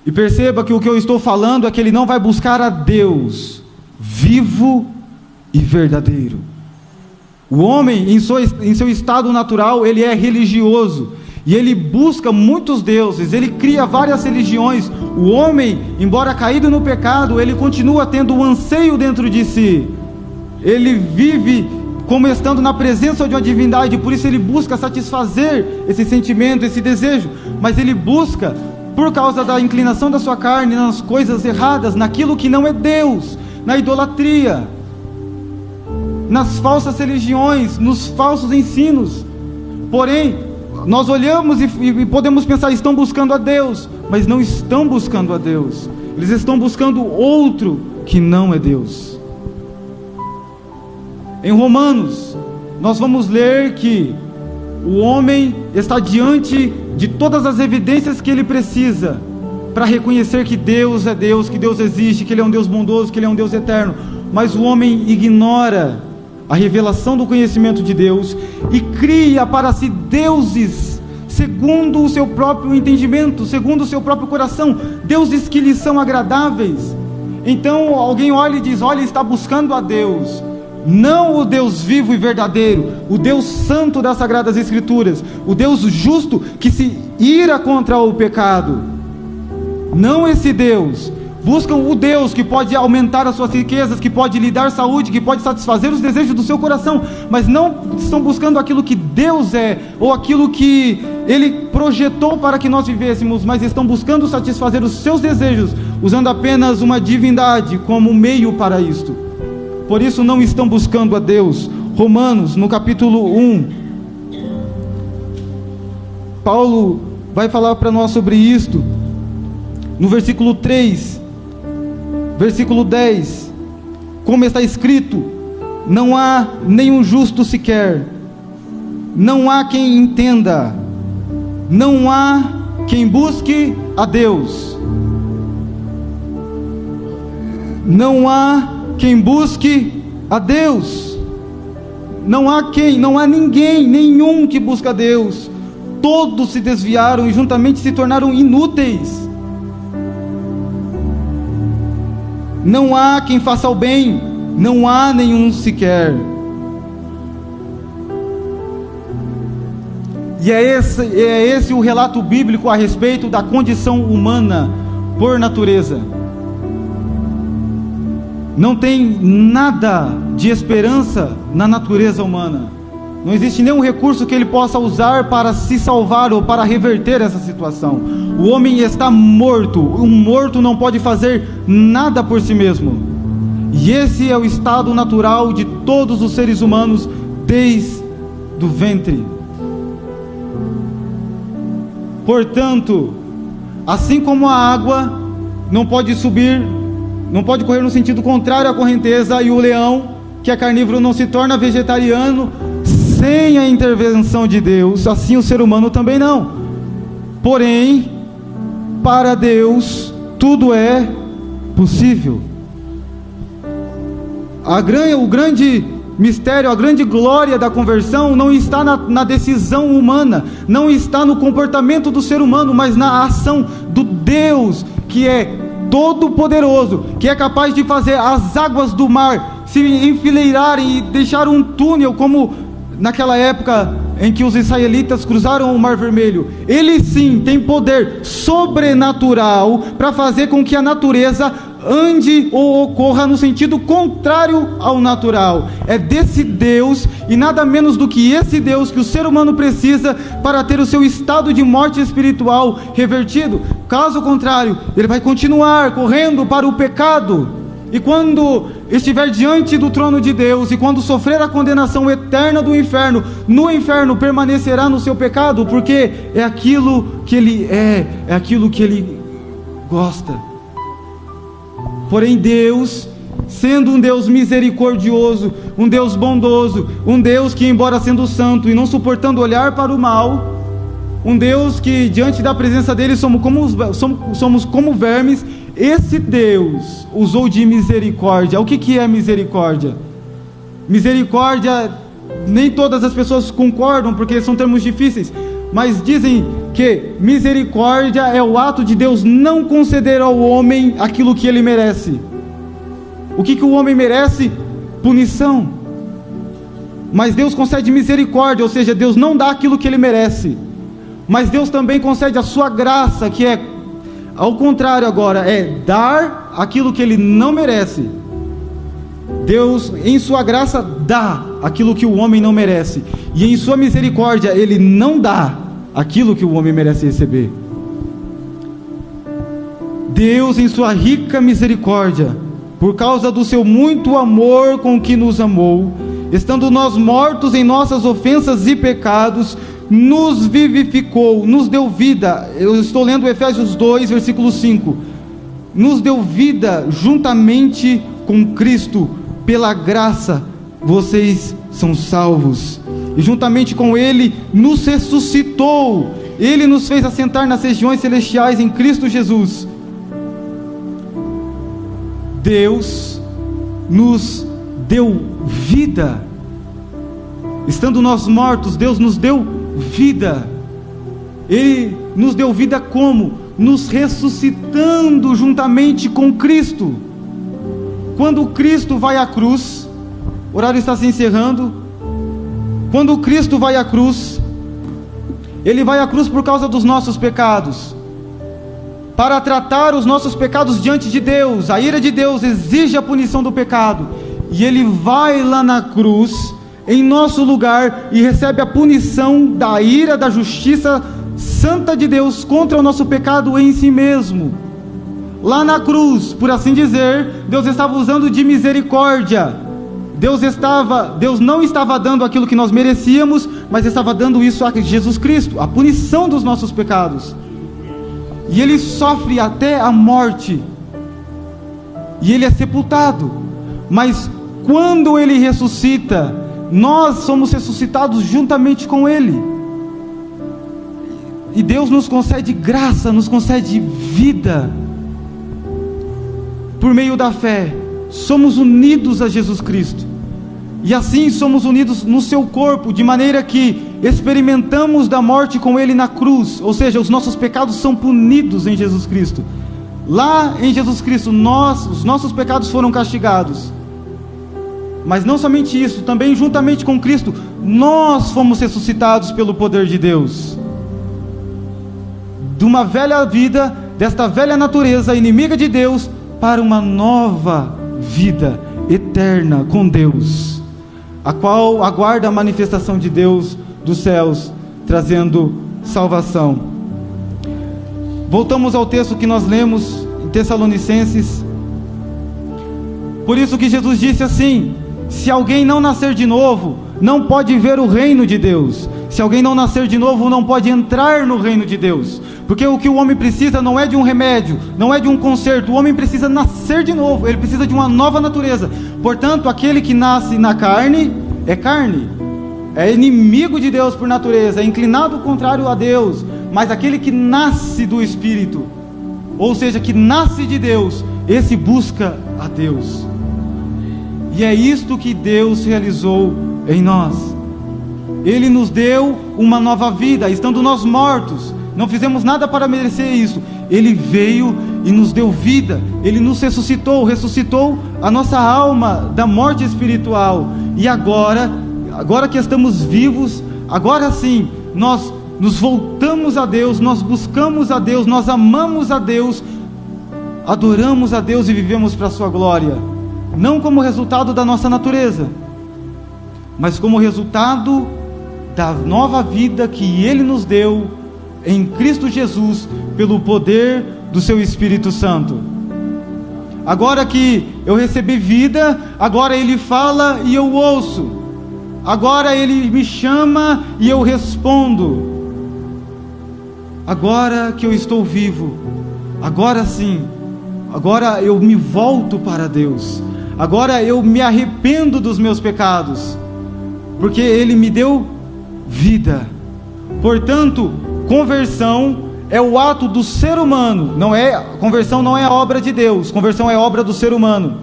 S1: E perceba que o que eu estou falando é que ele não vai buscar a Deus vivo e verdadeiro. O homem, em seu estado natural, ele é religioso, e ele busca muitos deuses, ele cria várias religiões. O homem, embora caído no pecado, ele continua tendo um anseio dentro de si. Ele vive como estando na presença de uma divindade, por isso ele busca satisfazer esse sentimento, esse desejo, mas ele busca por causa da inclinação da sua carne, nas coisas erradas, naquilo que não é Deus, na idolatria, nas falsas religiões, nos falsos ensinos. Porém, nós olhamos e podemos pensar: estão buscando a Deus, mas não estão buscando a Deus, eles estão buscando outro que não é Deus. Em Romanos, nós vamos ler que o homem está diante de todas as evidências que ele precisa para reconhecer que Deus é Deus, que Deus existe, que Ele é um Deus bondoso, que Ele é um Deus eterno. Mas o homem ignora a revelação do conhecimento de Deus e cria para si deuses segundo o seu próprio entendimento, segundo o seu próprio coração, deuses que lhe são agradáveis. Então alguém olha e diz: olha, está buscando a Deus, não o Deus vivo e verdadeiro, o Deus santo das Sagradas Escrituras, o Deus justo que se ira contra o pecado. Não esse Deus. Buscam o Deus que pode aumentar as suas riquezas, que pode lhe dar saúde, que pode satisfazer os desejos do seu coração, mas não estão buscando aquilo que Deus é, ou aquilo que Ele projetou para que nós vivêssemos, mas estão buscando satisfazer os seus desejos, usando apenas uma divindade como meio para isto. Por isso não estão buscando a Deus. Romanos, no capítulo 1, Paulo vai falar para nós sobre isto, no versículo 3, versículo 10, como está escrito: não há nenhum justo sequer, não há quem entenda, não há quem busque a Deus, não há quem busque a Deus, não há ninguém, nenhum que busca a Deus. Todos se desviaram e juntamente se tornaram inúteis. não há quem faça o bem, não há nenhum sequer. E é esse o relato bíblico a respeito da condição humana por natureza. Não tem nada de esperança na natureza humana. Não existe nenhum recurso que ele possa usar para se salvar ou para reverter essa situação. O homem está morto. Um morto não pode fazer nada por si mesmo. E esse é o estado natural de todos os seres humanos desde o ventre. Portanto, assim como a água não pode subir, não pode correr no sentido contrário à correnteza, e o leão, que é carnívoro, não se torna vegetariano sem a intervenção de Deus, assim o ser humano também não. Porém, para Deus tudo é possível. O grande mistério, a grande glória da conversão não está na decisão humana, não está no comportamento do ser humano, mas na ação do Deus que é todo poderoso, que é capaz de fazer as águas do mar se enfileirarem e deixar um túnel, como naquela época em que os israelitas cruzaram o Mar Vermelho. Ele sim tem poder sobrenatural para fazer com que a natureza ande ou ocorra no sentido contrário ao natural. É desse Deus, e nada menos do que esse Deus, que o ser humano precisa para ter o seu estado de morte espiritual revertido. Caso contrário, ele vai continuar correndo para o pecado, e quando estiver diante do trono de Deus, e quando sofrer a condenação eterna do inferno, no inferno permanecerá no seu pecado, porque é aquilo que ele é aquilo que ele gosta. Porém Deus, sendo um Deus misericordioso, um Deus bondoso, um Deus que, embora sendo santo e não suportando olhar para o mal, um Deus que diante da presença dele somos como vermes, esse Deus usou de misericórdia. O que é misericórdia? Misericórdia, nem todas as pessoas concordam, porque são termos difíceis, mas dizem que misericórdia é o ato de Deus não conceder ao homem aquilo que ele merece. O que o homem merece? Punição. Mas Deus concede misericórdia, ou seja, Deus não dá aquilo que ele merece, mas Deus também concede a sua graça, que é ao contrário agora, é dar aquilo que ele não merece. Deus, em sua graça, dá aquilo que o homem não merece, e em sua misericórdia ele não dá aquilo que o homem merece receber. Deus, em sua rica misericórdia, por causa do seu muito amor com que nos amou, estando nós mortos em nossas ofensas e pecados, nos vivificou, nos deu vida. Eu estou lendo Efésios 2, versículo 5. Nos deu vida juntamente com Cristo. Pela graça vocês são salvos, e juntamente com Ele nos ressuscitou. Ele nos fez assentar nas regiões celestiais em Cristo Jesus. Deus nos deu vida. Estando nós mortos, Deus nos deu vida. Ele nos deu vida como? Nos ressuscitando juntamente com Cristo. Quando Cristo vai à cruz, o horário está se encerrando. Quando Cristo vai à cruz, Ele vai à cruz por causa dos nossos pecados, para tratar os nossos pecados diante de Deus. A ira de Deus exige a punição do pecado, e Ele vai lá na cruz em nosso lugar e recebe a punição da ira, da justiça santa de Deus contra o nosso pecado em si mesmo. Lá na cruz, por assim dizer, Deus estava usando de misericórdia. Deus não estava dando aquilo que nós merecíamos, mas estava dando isso a Jesus Cristo, a punição dos nossos pecados. E Ele sofre até a morte, e Ele é sepultado. Mas quando Ele ressuscita, nós somos ressuscitados juntamente com Ele. E Deus nos concede graça, nos concede vida. Por meio da fé, somos unidos a Jesus Cristo. E assim somos unidos no seu corpo, de maneira que experimentamos da morte com Ele na cruz. Ou seja, os nossos pecados são punidos em Jesus Cristo. Lá em Jesus Cristo, os nossos pecados foram castigados. Mas não somente isso, também juntamente com Cristo, nós fomos ressuscitados pelo poder de Deus. De uma velha vida, desta velha natureza inimiga de Deus, para uma nova vida eterna com Deus, a qual aguarda a manifestação de Deus dos céus, trazendo salvação. Voltamos ao texto que nós lemos em Tessalonicenses. Por isso que Jesus disse assim: se alguém não nascer de novo, não pode ver o reino de Deus. Se alguém não nascer de novo, não pode entrar no reino de Deus. Porque o que o homem precisa não é de um remédio, não é de um conserto. O homem precisa nascer de novo, ele precisa de uma nova natureza. Portanto, aquele que nasce na carne, é inimigo de Deus por natureza, é inclinado ao contrário a Deus. Mas aquele que nasce do Espírito, ou seja, que nasce de Deus, esse busca a Deus. E é isto que Deus realizou em nós. Ele nos deu uma nova vida, estando nós mortos. Não fizemos nada para merecer isso. Ele veio e nos deu vida. Ele nos ressuscitou a nossa alma da morte espiritual. E agora que estamos vivos, agora sim, nós nos voltamos a Deus, nós buscamos a Deus, nós amamos a Deus, adoramos a Deus e vivemos para a sua glória. Não como resultado da nossa natureza, mas como resultado da nova vida que Ele nos deu em Cristo Jesus, pelo poder do seu Espírito Santo. Agora que eu recebi vida, agora Ele fala e eu ouço. Agora Ele me chama e eu respondo. Agora que eu estou vivo, agora sim, agora eu me volto para Deus. Agora eu me arrependo dos meus pecados, porque Ele me deu vida. Portanto, conversão é o ato do ser humano. Conversão não é a obra de Deus. Conversão é obra do ser humano.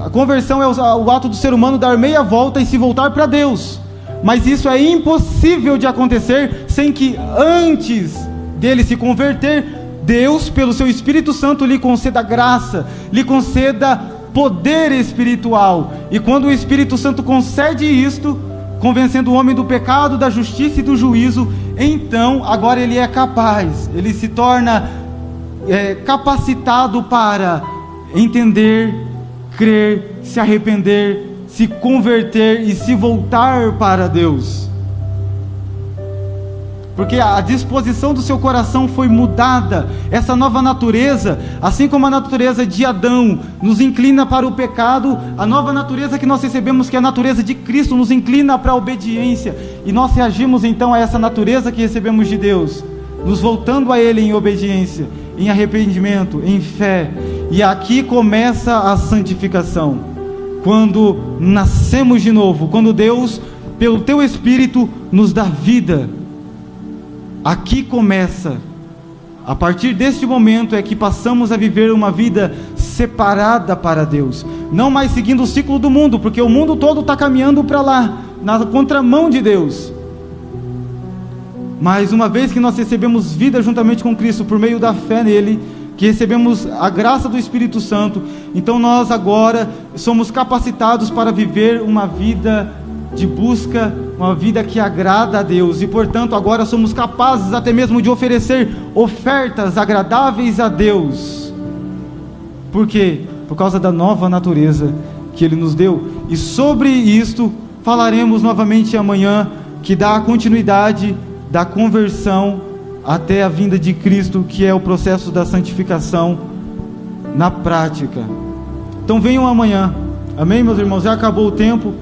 S1: A conversão é o ato do ser humano dar meia volta e se voltar para Deus. Mas isso é impossível de acontecer sem que antes dele se converter, Deus, pelo seu Espírito Santo, lhe conceda graça, lhe conceda poder espiritual. E quando o Espírito Santo concede isto, convencendo o homem do pecado, da justiça e do juízo, então agora ele é capaz, ele se torna capacitado para entender, crer, se arrepender, se converter e se voltar para Deus. Porque a disposição do seu coração foi mudada. Essa nova natureza, assim como a natureza de Adão nos inclina para o pecado, a nova natureza que nós recebemos, que é a natureza de Cristo, nos inclina para a obediência. E nós reagimos então a essa natureza que recebemos de Deus, nos voltando a Ele em obediência, em arrependimento, em fé. E aqui começa a santificação. Quando nascemos de novo, quando Deus, pelo Teu Espírito, nos dá vida. Aqui começa, a partir deste momento é que passamos a viver uma vida separada para Deus, não mais seguindo o ciclo do mundo, porque o mundo todo está caminhando para lá, na contramão de Deus. Mas uma vez que nós recebemos vida juntamente com Cristo, por meio da fé nele, que recebemos a graça do Espírito Santo, então nós agora somos capacitados para viver uma vida de busca, uma vida que agrada a Deus, e portanto agora somos capazes até mesmo de oferecer ofertas agradáveis a Deus. Por quê? Por causa da nova natureza que Ele nos deu. E sobre isto falaremos novamente amanhã, que dá a continuidade da conversão até a vinda de Cristo, que é o processo da santificação na prática. Então venham amanhã, amém, meus irmãos? Já acabou o tempo.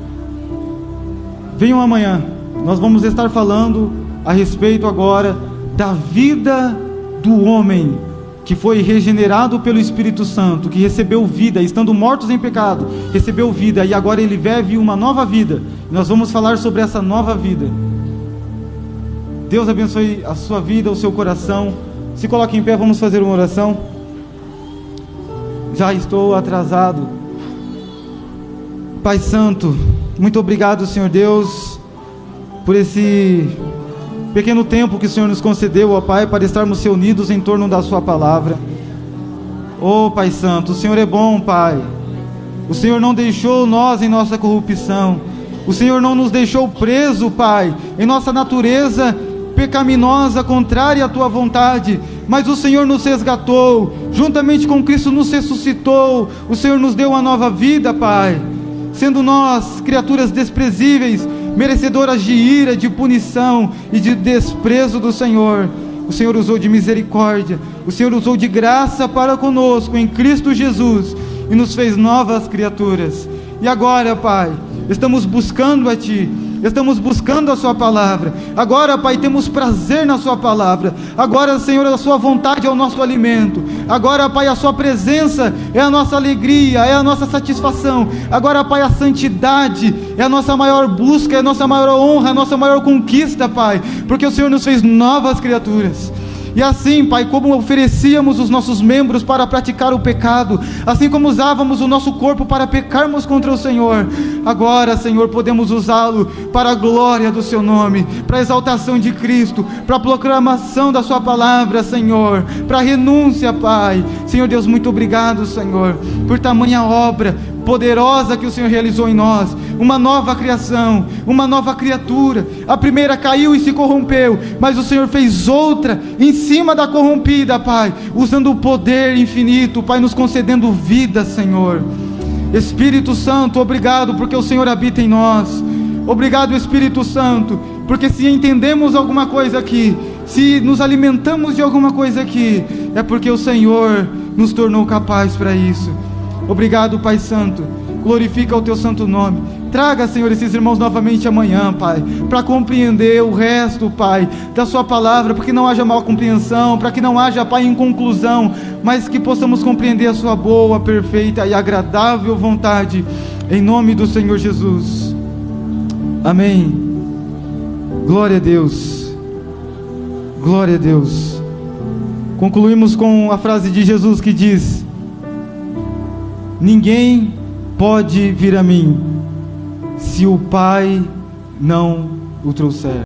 S1: Venham amanhã, nós vamos estar falando a respeito agora da vida do homem que foi regenerado pelo Espírito Santo, que recebeu vida, estando mortos em pecado, recebeu vida, e agora ele vive uma nova vida. Nós vamos falar sobre essa nova vida. Deus abençoe a sua vida, o seu coração. Se coloque em pé, vamos fazer uma oração. Já estou atrasado. Pai Santo, muito obrigado, Senhor Deus, por esse pequeno tempo que o Senhor nos concedeu, ó Pai, para estarmos reunidos em torno da sua palavra. Ó Pai Santo, o Senhor é bom, Pai. O Senhor não deixou nós em nossa corrupção. O Senhor não nos deixou preso, Pai, em nossa natureza pecaminosa, contrária à tua vontade, mas o Senhor nos resgatou, juntamente com Cristo nos ressuscitou. O Senhor nos deu uma nova vida, Pai, sendo nós criaturas desprezíveis, merecedoras de ira, de punição e de desprezo do Senhor. O Senhor usou de misericórdia, o Senhor usou de graça para conosco em Cristo Jesus e nos fez novas criaturas. E agora, Pai, estamos buscando a Ti, estamos buscando a Sua palavra. Agora, Pai, temos prazer na Sua palavra. Agora, Senhor, a Sua vontade é o nosso alimento. Agora, Pai, a Sua presença é a nossa alegria, é a nossa satisfação. Agora, Pai, a santidade é a nossa maior busca, é a nossa maior honra, a nossa maior conquista, Pai, porque o Senhor nos fez novas criaturas. E assim, Pai, como oferecíamos os nossos membros para praticar o pecado, assim como usávamos o nosso corpo para pecarmos contra o Senhor, agora, Senhor, podemos usá-lo para a glória do Seu nome, para a exaltação de Cristo, para a proclamação da Sua palavra, Senhor, para a renúncia, Pai. Senhor Deus, muito obrigado, Senhor, por tamanha obra poderosa que o Senhor realizou em nós, uma nova criação, uma nova criatura. A primeira caiu e se corrompeu, mas o Senhor fez outra em cima da corrompida, Pai, usando o poder infinito, Pai, nos concedendo vida, Senhor. Espírito Santo, obrigado porque o Senhor habita em nós. Obrigado, Espírito Santo, porque se entendemos alguma coisa aqui, se nos alimentamos de alguma coisa aqui, é porque o Senhor nos tornou capaz para isso. Obrigado, Pai Santo, glorifica o Teu santo nome. Traga, Senhor, esses irmãos novamente amanhã, Pai, para compreender o resto, Pai, da Sua palavra, para que não haja mal compreensão, para que não haja, Pai, inconclusão, mas que possamos compreender a Sua boa, perfeita e agradável vontade, em nome do Senhor Jesus. Amém. Glória a Deus. Glória a Deus. Concluímos com a frase de Jesus que diz: ninguém pode vir a mim se o Pai não o trouxer.